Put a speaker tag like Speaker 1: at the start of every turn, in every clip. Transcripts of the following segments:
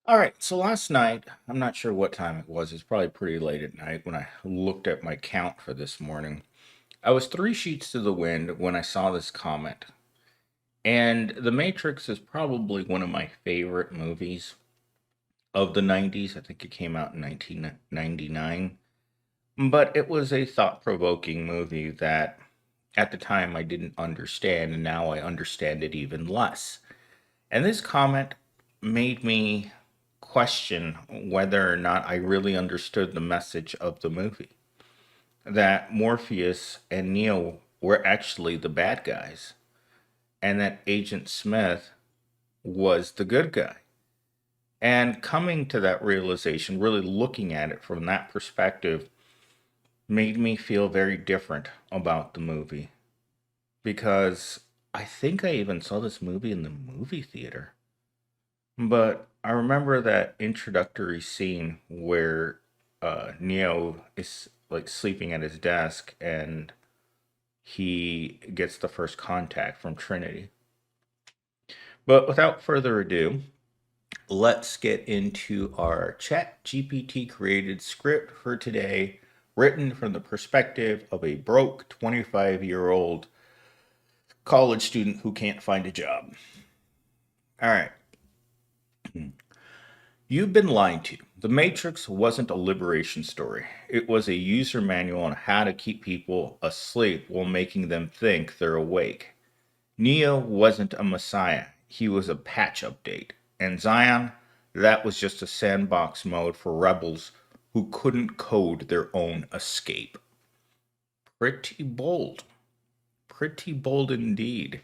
Speaker 1: All right, so last night, I'm not sure what time it was. It's probably pretty late at night when I looked at my count for this morning. I was three sheets to the wind when I saw this comment. And The Matrix is probably one of my favorite movies of the 90s. I think it came out in 1999. But it was a thought provoking movie that at the time I didn't understand, and now I understand it even less. And this comment made me question whether or not I really understood the message of the movie. That Morpheus and Neo were actually the bad guys, and that Agent Smith was the good guy. And coming to that realization, really looking at it from that perspective, made me feel very different about the movie. Because I think I even saw this movie in the movie theater. But I remember that introductory scene where Neo is like sleeping at his desk and he gets the first contact from Trinity. But without further ado, let's get into our Chat GPT created script for today, written from the perspective of a broke 25-year-old college student who can't find a job. All right. You've been lied to. The Matrix wasn't a liberation story. It was a user manual on how to keep people asleep while making them think they're awake. Neo wasn't a messiah. He was a patch update. And Zion, that was just a sandbox mode for rebels who couldn't code their own escape. Pretty bold. Pretty bold indeed.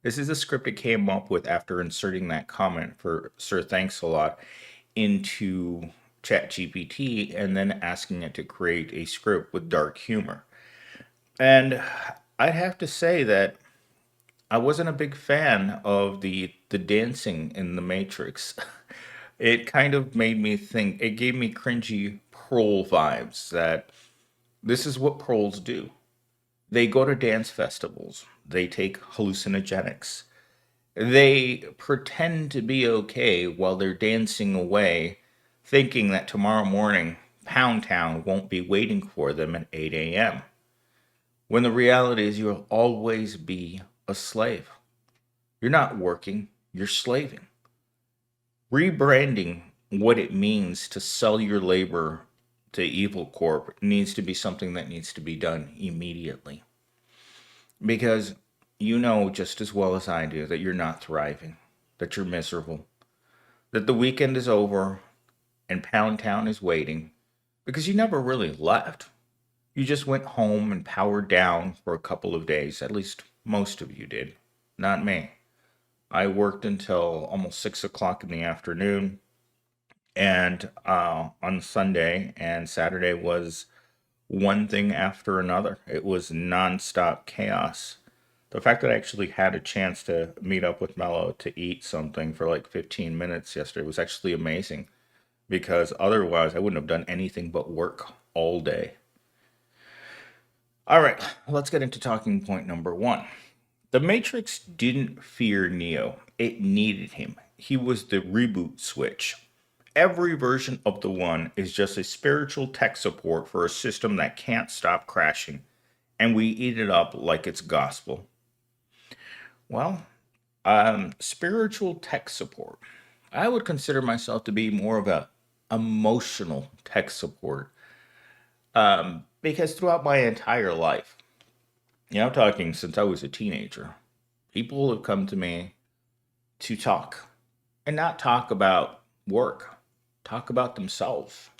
Speaker 1: This is a script it came up with after inserting that comment for Sir Thanks a Lot into ChatGPT and then asking it to create a script with dark humor. And I'd have to say that I wasn't a big fan of the dancing in the Matrix. It kind of made me think, it gave me cringy prole vibes that this is what proles do. They go to dance festivals. They take hallucinogenics. They pretend to be okay while they're dancing away, thinking that tomorrow morning Pound Town won't be waiting for them at 8 a.m. When the reality is you'll always be a slave. You're not working, you're slaving. Rebranding what it means to sell your labor to Evil Corp needs to be something that needs to be done immediately. Because you know just as well as I do that you're not thriving, that you're miserable, that the weekend is over and Pound Town is waiting because you never really left. You just went home and powered down for a couple of days. At least most of you did. Not me. I worked until almost 6 o'clock in the afternoon, and on Sunday and Saturday was one thing after another. It was nonstop chaos. The fact that I actually had a chance to meet up with Mello to eat something for like 15 minutes yesterday was actually amazing because otherwise I wouldn't have done anything but work all day. All right, let's get into talking point number one. The Matrix didn't fear Neo, it needed him. He was the reboot switch. Every version of the One is just a spiritual tech support for a system that can't stop crashing, and we eat it up like it's gospel. Well, spiritual tech support. I would consider myself to be more of a emotional tech support because throughout my entire life, I'm talking since I was a teenager, people have come to me to talk and not talk about work, talk about themselves,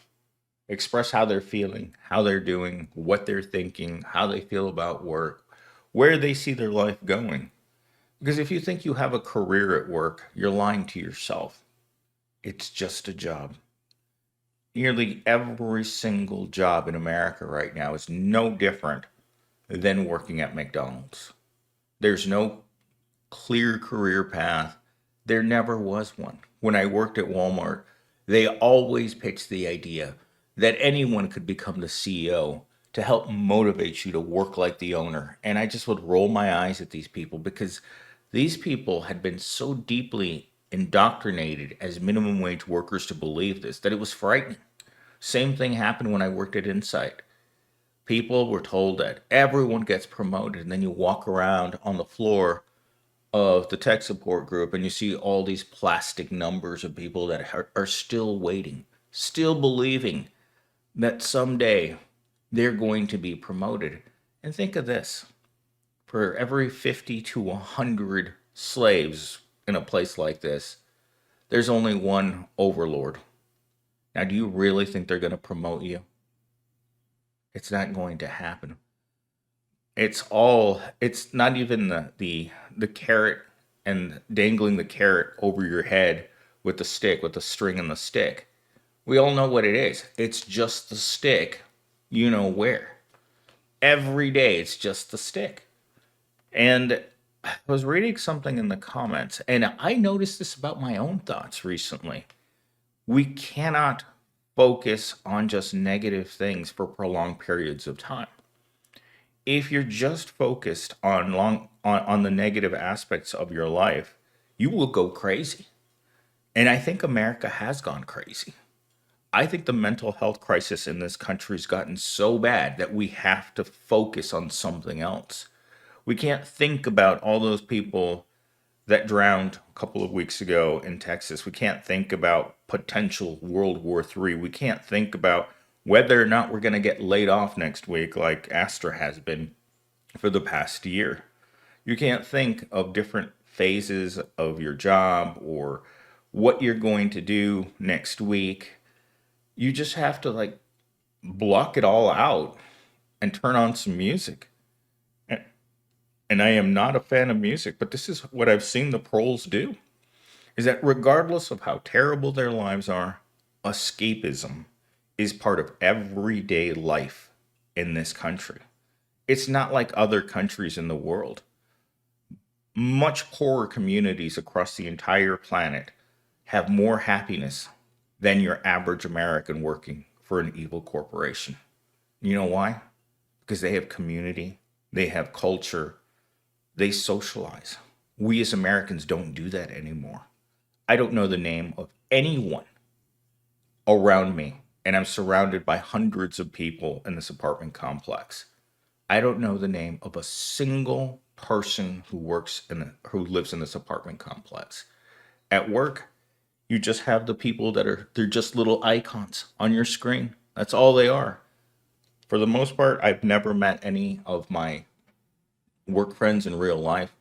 Speaker 1: express how they're feeling, how they're doing, what they're thinking, how they feel about work, where they see their life going. Because if you think you have a career at work, you're lying to yourself. It's just a job. Nearly every single job in America right now is no different than working at McDonald's. There's no clear career path. There never was one. When I worked at Walmart, they always pitched the idea that anyone could become the CEO to help motivate you to work like the owner. And I just would roll my eyes at these people because these people had been so deeply indoctrinated as minimum wage workers to believe this, that it was frightening. Same thing happened when I worked at Insight. People were told that everyone gets promoted, and then you walk around on the floor of the tech support group and you see all these plastic numbers of people that are still waiting, still believing that someday they're going to be promoted. And think of this, for every 50 to 100 slaves in a place like this, there's only one overlord. Now, do you really think they're going to promote you? It's not going to happen. It's not even the carrot and dangling the carrot over your head with the stick, with the string and the stick. We all know what it is. It's just the stick, you know where. Every day it's just the stick. And I was reading something in the comments, and I noticed this about my own thoughts recently. We cannot focus on just negative things for prolonged periods of time. If you're just focused on the negative aspects of your life, you will go crazy. And I think America has gone crazy. I think the mental health crisis in this country has gotten so bad that we have to focus on something else. We can't think about all those people that drowned a couple of weeks ago in Texas. We can't think about potential World War III. We can't think about whether or not we're going to get laid off next week like Astra has been for the past year. You can't think of different phases of your job or what you're going to do next week. You just have to like block it all out and turn on some music. And I am not a fan of music, but this is what I've seen the pros do, is that regardless of how terrible their lives are, escapism is part of everyday life in this country. It's not like other countries in the world. Much poorer communities across the entire planet have more happiness than your average American working for an evil corporation. You know why? Because they have community, they have culture, they socialize. We as Americans don't do that anymore. I don't know the name of anyone around me, and I'm surrounded by hundreds of people in this apartment complex. I don't know the name of a single person who lives in this apartment complex. At work, you just have the people they're just little icons on your screen. That's all they are. For the most part, I've never met any of my work friends in real life.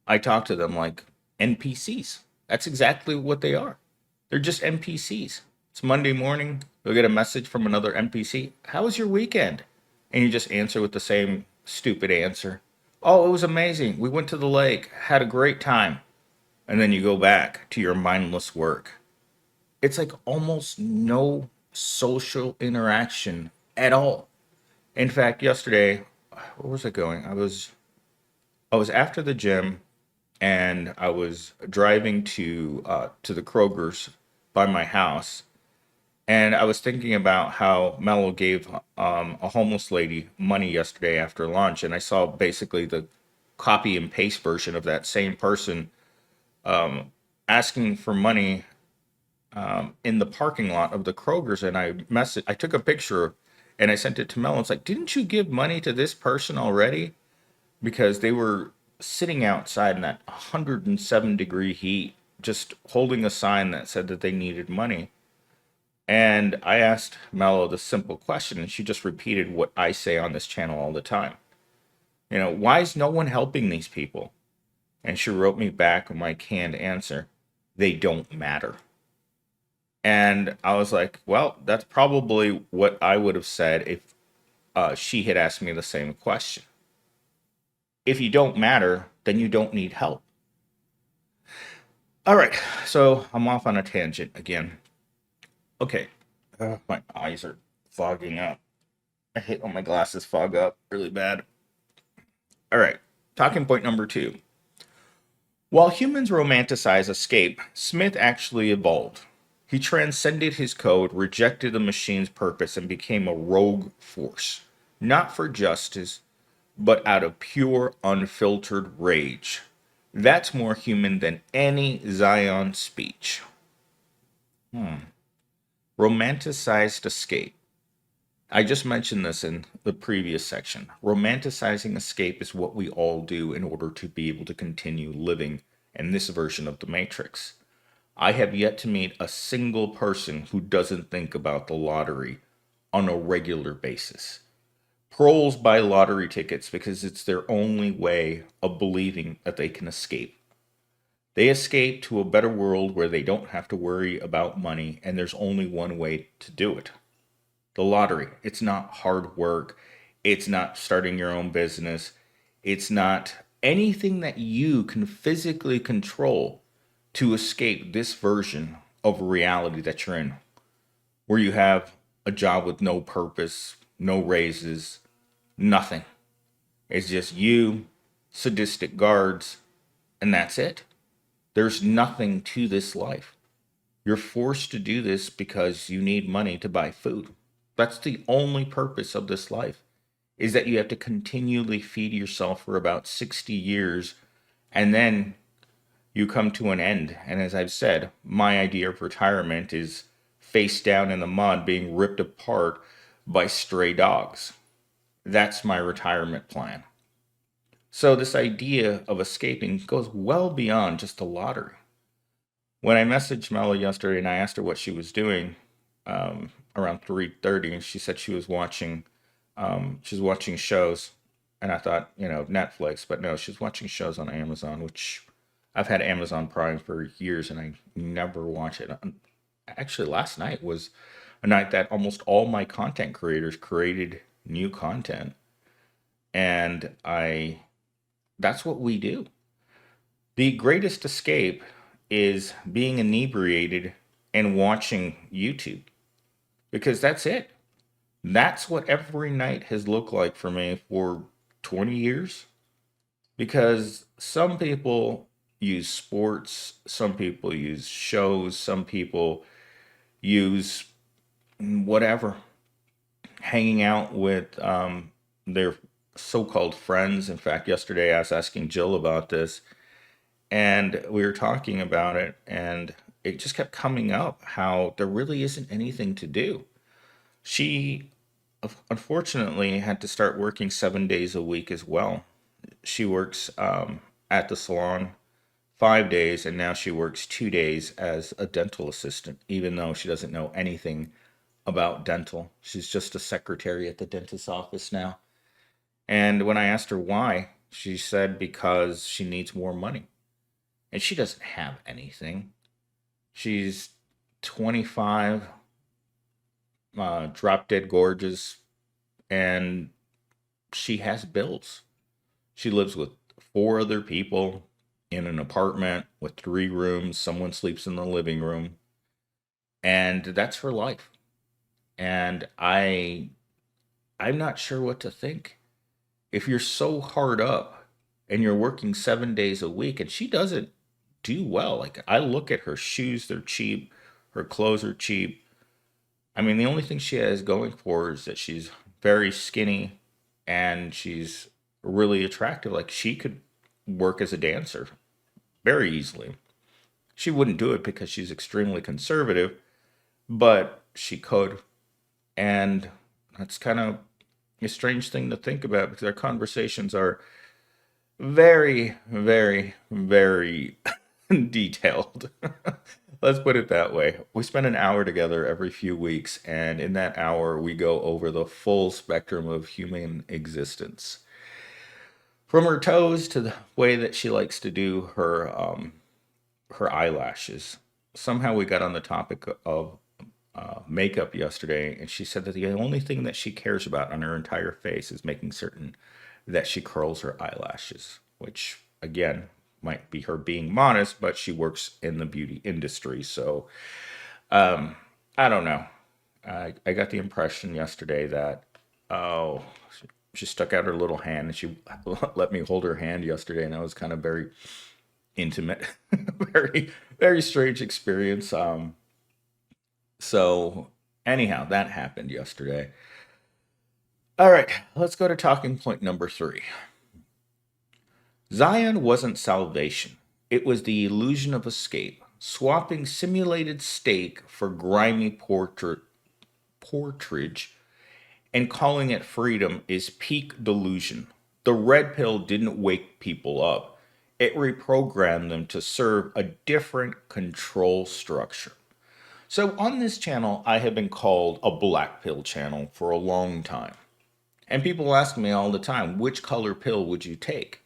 Speaker 1: I talk to them like NPCs. That's exactly what they are. They're just NPCs. It's Monday morning. You'll get a message from another NPC. How was your weekend? And you just answer with the same stupid answer. Oh, it was amazing. We went to the lake, had a great time. And then you go back to your mindless work. It's like almost no social interaction at all. In fact, yesterday, where was I going? I was after the gym, and I was driving to the Kroger's by my house, and I was thinking about how Mello gave a homeless lady money yesterday after lunch, and I saw basically the copy and paste version of that same person asking for money in the parking lot of the Kroger's, and I took a picture and I sent it to Mello. It's like, didn't you give money to this person already? Because they were sitting outside in that 107-degree heat, just holding a sign that said that they needed money. And I asked Mello the simple question, and she just repeated what I say on this channel all the time. Why is no one helping these people? And she wrote me back my canned answer: they don't matter. And I was like, well, that's probably what I would have said if she had asked me the same question. If you don't matter, then you don't need help. All right, so I'm off on a tangent again. Okay, my eyes are fogging up. I hate when my glasses fog up really bad. All right, talking point number 2. While humans romanticize escape, Smith actually evolved. He transcended his code, rejected the machine's purpose, and became a rogue force. Not for justice, but out of pure, unfiltered rage. That's more human than any Zion speech. Romanticized escape. I just mentioned this in the previous section. Romanticizing escape is what we all do in order to be able to continue living in this version of the Matrix. I have yet to meet a single person who doesn't think about the lottery on a regular basis. Trolls buy lottery tickets because it's their only way of believing that they can escape. They escape to a better world where they don't have to worry about money, and there's only one way to do it: the lottery. It's not hard work, it's not starting your own business, it's not anything that you can physically control to escape this version of reality that you're in, where you have a job with no purpose, no raises, nothing. It's just you, sadistic guards, and that's it. There's nothing to this life. You're forced to do this because you need money to buy food. That's the only purpose of this life, is that you have to continually feed yourself for about 60 years, and then you come to an end. And as I've said, my idea of retirement is face down in the mud being ripped apart by stray dogs. That's my retirement plan. So this idea of escaping goes well beyond just the lottery. When I messaged Mela yesterday and I asked her what she was doing around 3:30, and she said she was watching shows, and I thought, Netflix, but no, she's watching shows on Amazon, which I've had Amazon Prime for years and I never watch it. Actually, last night was a night that almost all my content creators created new content, and I that's what we do. The greatest escape is being inebriated and watching YouTube, because that's it. That's what every night has looked like for me for 20 years. Because some people use sports, some people use shows, some people use whatever, hanging out with their so called friends. In fact, yesterday I was asking Jill about this, and we were talking about it, and it just kept coming up how there really isn't anything to do. She unfortunately had to start working 7 days a week as well. She works at the salon 5 days, and now she works 2 days as a dental assistant, even though she doesn't know anything about dental. She's just a secretary at the dentist's office now. And when I asked her why, she said because she needs more money. And she doesn't have anything. She's 25, drop dead gorgeous, and she has bills. She lives with four other people in an apartment with 3 rooms. Someone sleeps in the living room, and that's her life. And I'm not sure what to think. If you're so hard up and you're working 7 days a week, and she doesn't do well. Like, I look at her shoes, they're cheap, her clothes are cheap. I mean, the only thing she has going for her is that she's very skinny and she's really attractive. Like, she could work as a dancer very easily. She wouldn't do it because she's extremely conservative, but she could. And that's kind of a strange thing to think about, because our conversations are very, very, very detailed. Let's put it that way. We spend an hour together every few weeks, and in that hour, we go over the full spectrum of human existence. From her toes to the way that she likes to do her eyelashes. Somehow we got on the topic of makeup yesterday, and she said that the only thing that she cares about on her entire face is making certain that she curls her eyelashes, which, again, might be her being modest, but she works in the beauty industry. So um, I don't know. I got the impression yesterday that, oh, she stuck out her little hand and she let me hold her hand yesterday, and that was kind of very intimate, very, very strange experience. So, anyhow, that happened yesterday. All right, let's go to talking point number 3. Zion wasn't salvation, it was the illusion of escape, swapping simulated steak for grimy portrage and calling it freedom is peak delusion. The red pill didn't wake people up, it reprogrammed them to serve a different control structure. So, on this channel, I have been called a black pill channel for a long time. And people ask me all the time, which color pill would you take?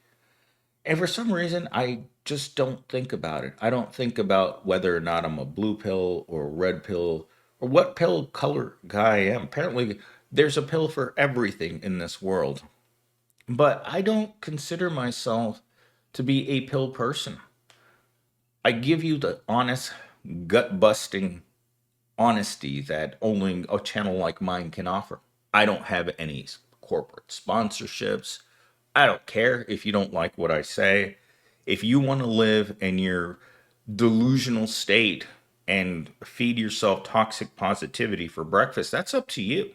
Speaker 1: And for some reason, I just don't think about it. I don't think about whether or not I'm a blue pill or a red pill or what pill color guy I am. Apparently, there's a pill for everything in this world. But I don't consider myself to be a pill person. I give you the honest, gut busting honesty that only a channel like mine can offer. I don't have any corporate sponsorships. I don't care if you don't like what I say. If you want to live in your delusional state and feed yourself toxic positivity for breakfast, that's up to you.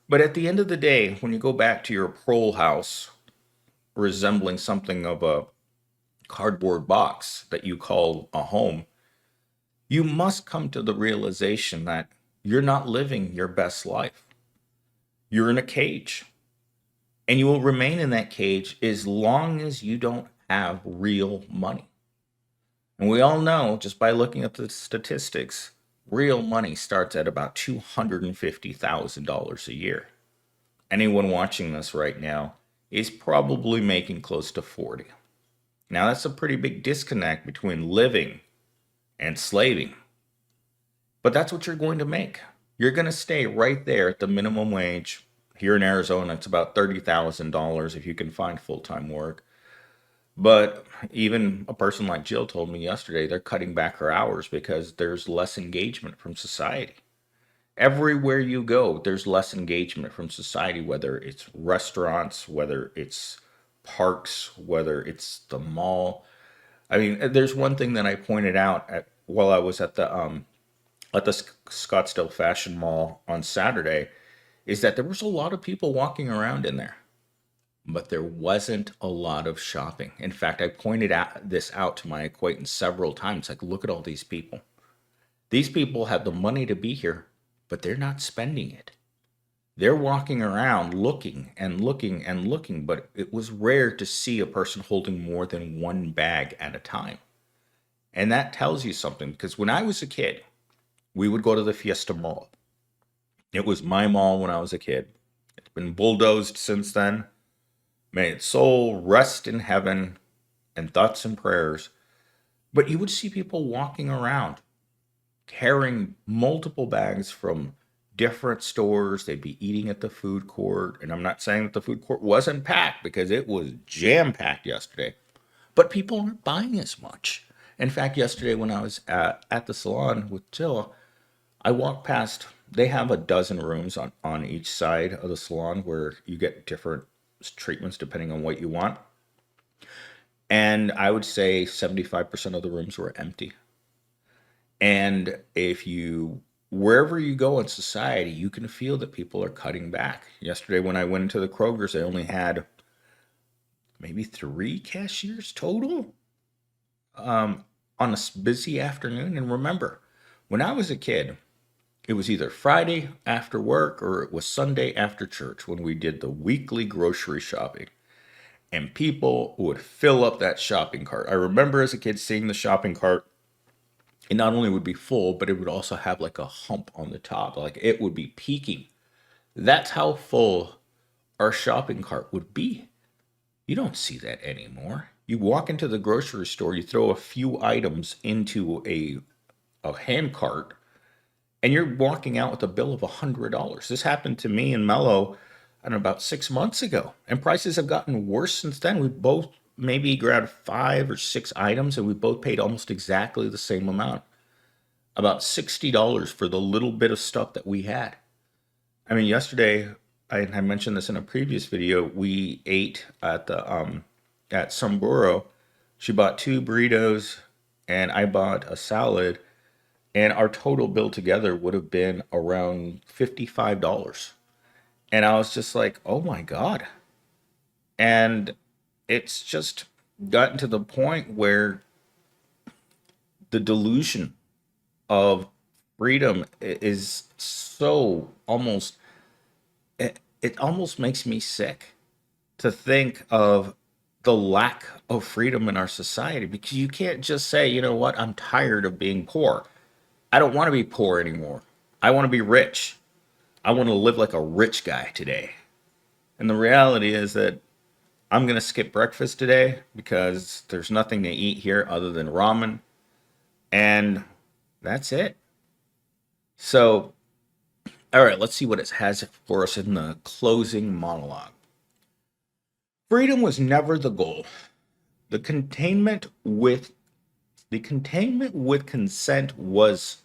Speaker 1: But at the end of the day, when you go back to your parole house resembling something of a cardboard box that you call a home, you must come to the realization that you're not living your best life. You're in a cage. And you will remain in that cage as long as you don't have real money. And we all know, just by looking at the statistics, real money starts at about $250,000 a year. Anyone watching this right now is probably making close to 40. Now that's a pretty big disconnect between living and slaving. But that's what you're going to make. You're going to stay right there at the minimum wage. Here in Arizona, it's about $30,000 if you can find full-time work. But even a person like Jill told me yesterday, they're cutting back her hours because there's less engagement from society. Everywhere you go, there's less engagement from society, whether it's restaurants, whether it's parks, whether it's the mall. I mean, there's one thing that I pointed out while I was at the Scottsdale Fashion Mall on Saturday, is that there was a lot of people walking around in there, but there wasn't a lot of shopping. In fact, I pointed this out to my acquaintance several times. Like, look at all these people. These people have the money to be here, but they're not spending it. They're walking around looking and looking and looking, but it was rare to see a person holding more than one bag at a time. And that tells you something, because when I was a kid, we would go to the Fiesta Mall. It was my mall when I was a kid. It's been bulldozed since then. May its soul rest in heaven and thoughts and prayers. But you would see people walking around carrying multiple bags from different stores. They'd be eating at the food court. And I'm not saying that the food court wasn't packed, because it was jam-packed yesterday. But people aren't buying as much. In fact, yesterday when I was at the salon with Jill, I walked past, they have a dozen rooms on each side of the salon where you get different treatments depending on what you want. And I would say 75% of the rooms were empty. And wherever you go in society, you can feel that people are cutting back. Yesterday when I went into the Kroger's, they only had maybe 3 cashiers total on a busy afternoon. And remember, when I was a kid, it was either Friday after work or it was Sunday after church when we did the weekly grocery shopping. And people would fill up that shopping cart. I remember as a kid seeing the shopping cart. It not only would be full, but it would also have like a hump on the top. Like it would be peaking. That's how full our shopping cart would be. You don't see that anymore. You walk into the grocery store, you throw a few items into a hand cart, and you're walking out with a bill of $100. This happened to me and Mello, I don't know, about 6 months ago. And prices have gotten worse since then. We both maybe grabbed 5 or 6 items, and we both paid almost exactly the same amount. About $60 for the little bit of stuff that we had. I mean, yesterday, I mentioned this in a previous video, we ate at Samburo. She bought 2 burritos, and I bought a salad. And our total bill together would have been around $55. And I was just like, oh my God. And it's just gotten to the point where the delusion of freedom is so almost, it almost makes me sick to think of the lack of freedom in our society, because you can't just say, you know what, I'm tired of being poor. I don't want to be poor anymore. I want to be rich. I want to live like a rich guy today. And the reality is that I'm going to skip breakfast today because there's nothing to eat here other than ramen. And that's it. So, all right, let's see what it has for us in the closing monologue. Freedom was never the goal. The containment with consent was.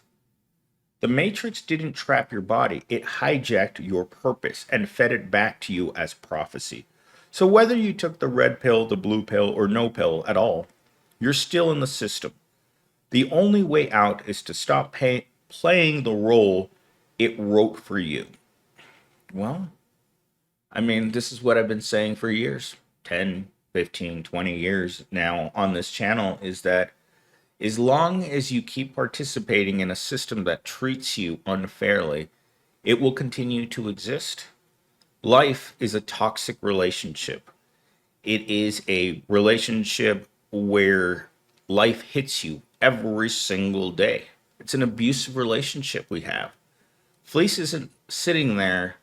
Speaker 1: The matrix didn't trap your body. It hijacked your purpose and fed it back to you as prophecy. So whether you took the red pill, the blue pill, or no pill at all, you're still in the system. The only way out is to stop playing the role it wrote for you. Well, I mean, this is what I've been saying for years, 10, 15, 20 years now on this channel, is that as long as you keep participating in a system that treats you unfairly, it will continue to exist. Life is a toxic relationship. It is a relationship where life hits you every single day. It's an abusive relationship we have. Fleece isn't sitting there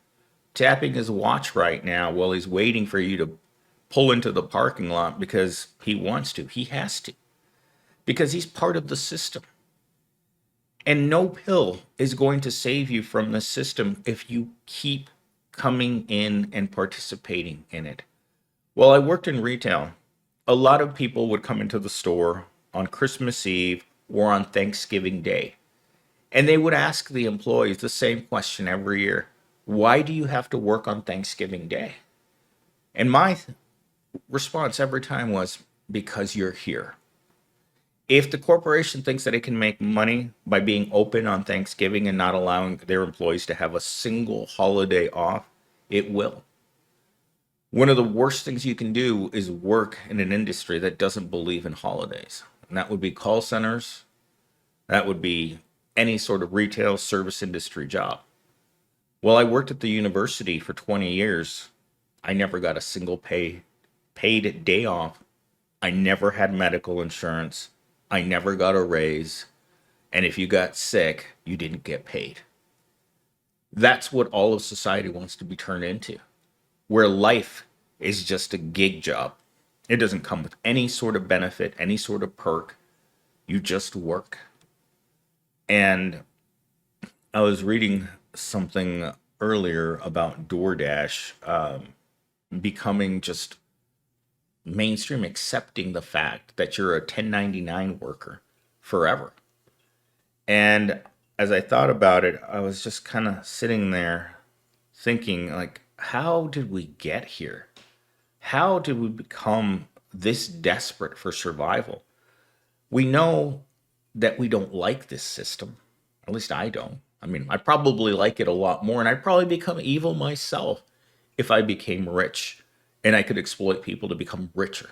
Speaker 1: tapping his watch right now while he's waiting for you to pull into the parking lot because he wants to. He has to, because he's part of the system. And no pill is going to save you from the system if you keep coming in and participating in it. While I worked in retail, a lot of people would come into the store on Christmas Eve or on Thanksgiving Day, and they would ask the employees the same question every year: why do you have to work on Thanksgiving Day? And my response every time was, because you're here. If the corporation thinks that it can make money by being open on Thanksgiving and not allowing their employees to have a single holiday off, it will. One of the worst things you can do is work in an industry that doesn't believe in holidays. And that would be call centers. That would be any sort of retail service industry job. Well, I worked at the university for 20 years. I never got a single paid day off. I never had medical insurance. I never got a raise. And if you got sick, you didn't get paid. That's what all of society wants to be turned into, where life is just a gig job. It doesn't come with any sort of benefit, any sort of perk. You just work. And I was reading something earlier about DoorDash becoming just mainstream, accepting the fact that you're a 1099 worker forever. And as I thought about it, I was just kind of sitting there thinking, like, how did we get here? How did we become this desperate for survival? We know that we don't like this system. At least I don't. I mean, I probably like it a lot more, and I'd probably become evil myself if I became rich and I could exploit people to become richer.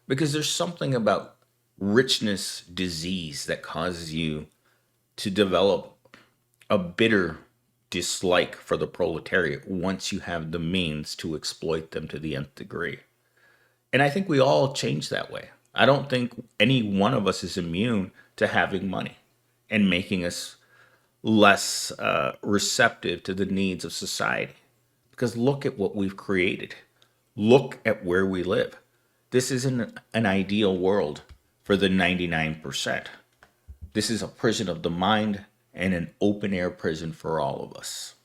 Speaker 1: Because there's something about richness disease that causes you to develop a bitter dislike for the proletariat once you have the means to exploit them to the nth degree. And I think we all change that way. I don't think any one of us is immune to having money and making us less receptive to the needs of society. Because look at what we've created. Look at where we live. This isn't an ideal world for the 99%. This is a prison of the mind and an open air prison for all of us.